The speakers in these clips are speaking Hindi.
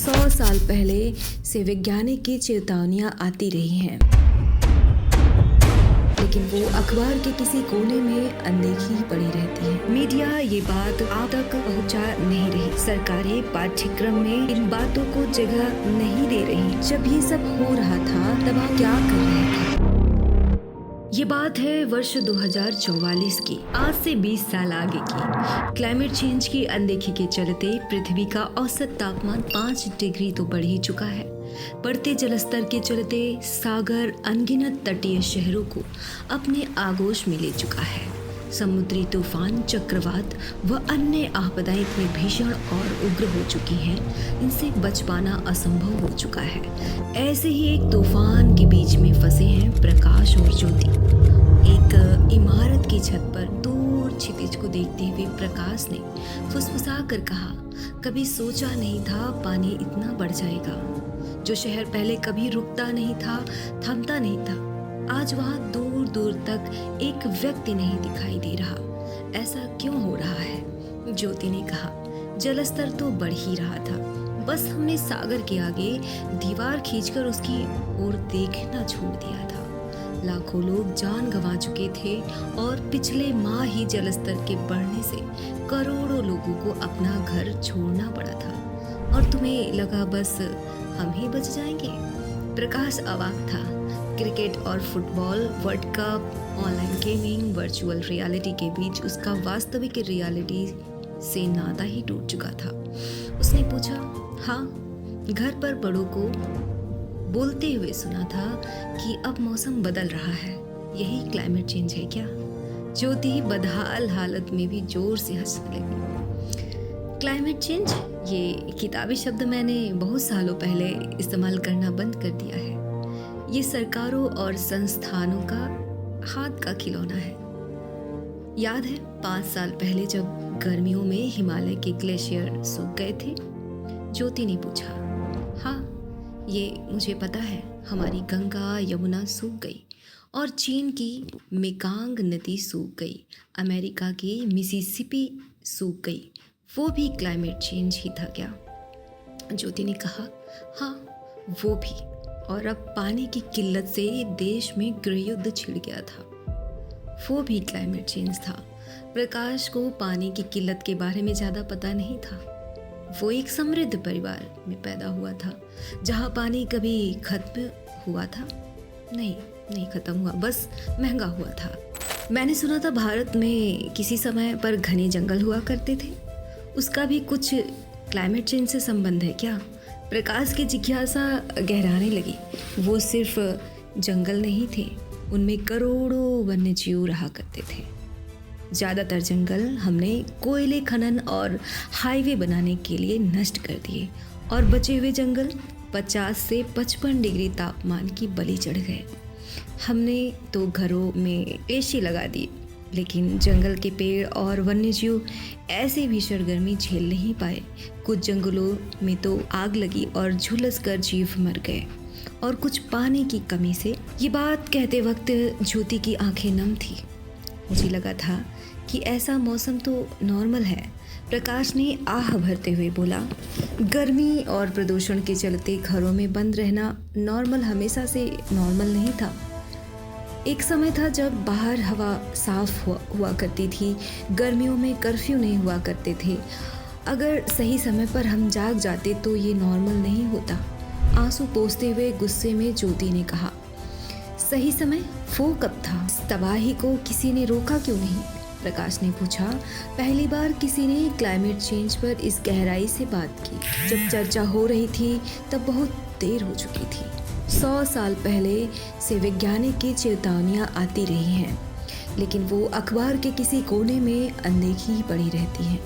100 साल पहले से वैज्ञानिक की चेतावनियां आती रही हैं, लेकिन वो अखबार के किसी कोने में अनदेखी ही पड़ी रहती है। मीडिया ये बात आप तक पहुंचा नहीं रही, सरकारें पाठ्यक्रम में इन बातों को जगह नहीं दे रही। जब ये सब हो रहा था तब आप क्या कर रहे थे? ये बात है वर्ष 2044 की, आज से 20 साल आगे की। क्लाइमेट चेंज की अनदेखी के चलते पृथ्वी का औसत तापमान 5 डिग्री तो बढ़ ही चुका है। बढ़ते जलस्तर के चलते सागर अनगिनत तटीय शहरों को अपने आगोश में ले चुका है। समुद्री तूफान, चक्रवात व अन्य आपदाएं इतनी भीषण और उग्र हो चुकी हैं, इनसे बच पाना असंभव हो चुका है। ऐसे ही एक तूफान के बीच में फंसे हैं प्रकाश और ज्योति। एक इमारत की छत पर दूर क्षितिज को देखते हुए प्रकाश ने फुसफुसा कर कहा, कभी सोचा नहीं था पानी इतना बढ़ जाएगा। जो शहर पहले कभी रुकता नहीं था, थमता नहीं था, आज वहां दूर दूर तक एक व्यक्ति नहीं दिखाई दे रहा। ऐसा क्यों हो रहा है? ज्योति ने कहा, जलस्तर तो बढ़ ही रहा था, बस हमने सागर के आगे दीवार खींचकर उसकी ओर देखना छोड़ दिया था। लाखों लोग जान गंवा चुके थे और पिछले माह ही जलस्तर के बढ़ने से करोड़ों लोगों को अपना घर छोड़ना पड़ा था, और तुम्हें लगा बस हम ही बच जाएंगे। प्रकाश अवाक था। क्रिकेट और football, world cup, online gaming, virtual reality के बीच उसका वास्तविक रियलिटी से नाता ही टूट चुका था। उसने पूछा, हाँ, घर पर बड़ों को बोलते हुए सुना था कि अब मौसम बदल रहा है, यही क्लाइमेट चेंज है क्या? ज्योति बदहाल हालत में भी जोर से हंसने लगी। क्लाइमेट चेंज, ये किताबी शब्द मैंने बहुत सालों पहले इस्तेमाल करना बंद कर दिया है। ये सरकारों और संस्थानों का हाथ का खिलौना है। याद है 5 साल पहले जब गर्मियों में हिमालय के ग्लेशियर सूख गए थे? ज्योति ने पूछा। हाँ, ये मुझे पता है। हमारी गंगा यमुना सूख गई और चीन की मेकांग नदी सूख गई, अमेरिका की मिसिसिपी सूख गई। वो भी क्लाइमेट चेंज ही था क्या? ज्योति ने कहा, हाँ, वो भी। और अब पानी की किल्लत से देश में गृहयुद्ध छिड़ गया था, वो भी क्लाइमेट चेंज था। प्रकाश को पानी की किल्लत के बारे में ज़्यादा पता नहीं था। वो एक समृद्ध परिवार में पैदा हुआ था, जहाँ पानी कभी खत्म हुआ था? नहीं खत्म हुआ, बस महंगा हुआ था। मैंने सुना था भारत में किसी समय पर घने जंगल हुआ करते थे, उसका भी कुछ क्लाइमेट चेंज से संबंध है क्या? प्रकाश की जिज्ञासा गहराने लगी। वो सिर्फ जंगल नहीं थे, उनमें करोड़ों वन्य जीव रहा करते थे। ज़्यादातर जंगल हमने कोयले खनन और हाईवे बनाने के लिए नष्ट कर दिए, और बचे हुए जंगल 50 से 55 डिग्री तापमान की बलि चढ़ गए। हमने तो घरों में एसी लगा दी, लेकिन जंगल के पेड़ और वन्यजीव ऐसे भीषण गर्मी झेल नहीं पाए। कुछ जंगलों में तो आग लगी और झुलस कर जीव मर गए, और कुछ पानी की कमी से। ये बात कहते वक्त ज्योति की आंखें नम थी। मुझे लगा था कि ऐसा मौसम तो नॉर्मल है। प्रकाश ने आह भरते हुए बोला, गर्मी और प्रदूषण के चलते घरों में बंद रहना नॉर्मल हमेशा से नॉर्मल नहीं था। एक समय था जब बाहर हवा साफ हुआ करती थी, गर्मियों में कर्फ्यू नहीं हुआ करते थे। अगर सही समय पर हम जाग जाते तो ये नॉर्मल नहीं होता। आंसू पोंछते हुए गुस्से में ज्योति ने कहा, सही समय वो कब था? तबाही को किसी ने रोका क्यों नहीं? प्रकाश ने पूछा। पहली बार किसी ने क्लाइमेट चेंज पर इस गहराई से बात की। जब चर्चा हो रही थी तब बहुत देर हो चुकी थी। 100 साल पहले से वैज्ञानिक की चेतावनियां आती रही हैं, लेकिन वो अखबार के किसी कोने में अनदेखी ही पड़ी रहती हैं।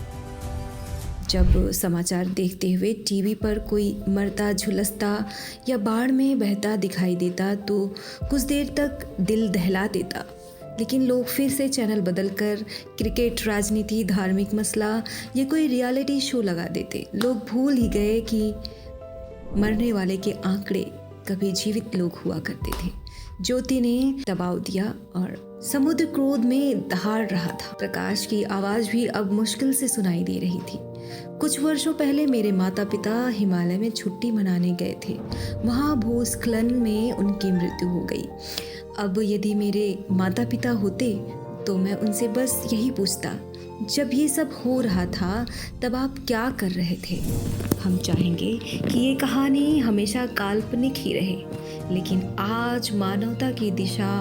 जब समाचार देखते हुए टीवी पर कोई मरता, झुलसता या बाढ़ में बहता दिखाई देता तो कुछ देर तक दिल दहला देता, लेकिन लोग फिर से चैनल बदलकर क्रिकेट, राजनीति, धार्मिक मसला या कोई रियलिटी शो लगा देते। लोग भूल ही गए कि मरने वाले के आंकड़े कभी जीवित लोग हुआ करते थे। ज्योति ने दबाव दिया और समुद्र क्रोध में दहाड़ रहा था। प्रकाश की आवाज भी अब मुश्किल से सुनाई दे रही थी। कुछ वर्षों पहले मेरे माता पिता हिमालय में छुट्टी मनाने गए थे। वहाँ भूस्खलन में उनकी मृत्यु हो गई। अब यदि मेरे माता पिता होते तो मैं उनसे बस यही पूछता, जब ये सब हो रहा था तब आप क्या कर रहे थे? हम चाहेंगे कि ये कहानी हमेशा काल्पनिक ही रहे, लेकिन आज मानवता की दिशा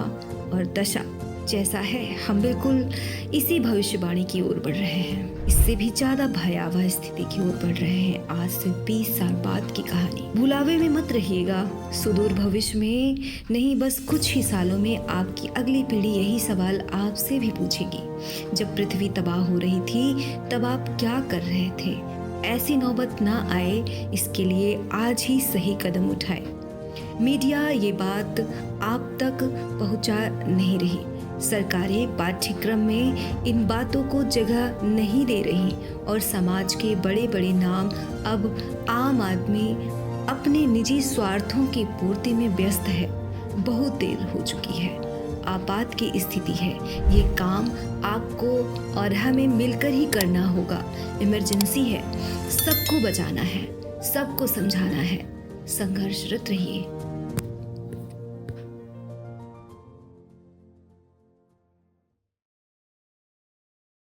और दशा जैसा है, हम बिल्कुल इसी भविष्यवाणी की ओर बढ़ रहे हैं। इससे भी ज्यादा भयावह स्थिति की ओर बढ़ रहे हैं। आज से 20 साल बाद की कहानी। भुलावे में मत रहिएगा। सुदूर भविष्य में नहीं, बस कुछ ही सालों में आपकी अगली पीढ़ी यही सवाल आपसे भी पूछेगी। जब पृथ्वी तबाह हो रही थी तब आप क्या कर रहे थे? ऐसी नौबत ना आए, इसके लिए आज ही सही कदम उठाए। मीडिया ये बात आप तक पहुंचा नहीं रही। सरकारें पाठ्यक्रम में इन बातों को जगह नहीं दे रही और समाज के बड़े बड़े नाम अब आम आदमी अपने निजी स्वार्थों की पूर्ति में व्यस्त है। बहुत देर हो चुकी है। आपात की स्थिति है। ये काम आपको और हमें मिलकर ही करना होगा। इमरजेंसी है। सबको बचाना है, सबको समझाना है। संघर्षरत रहिए।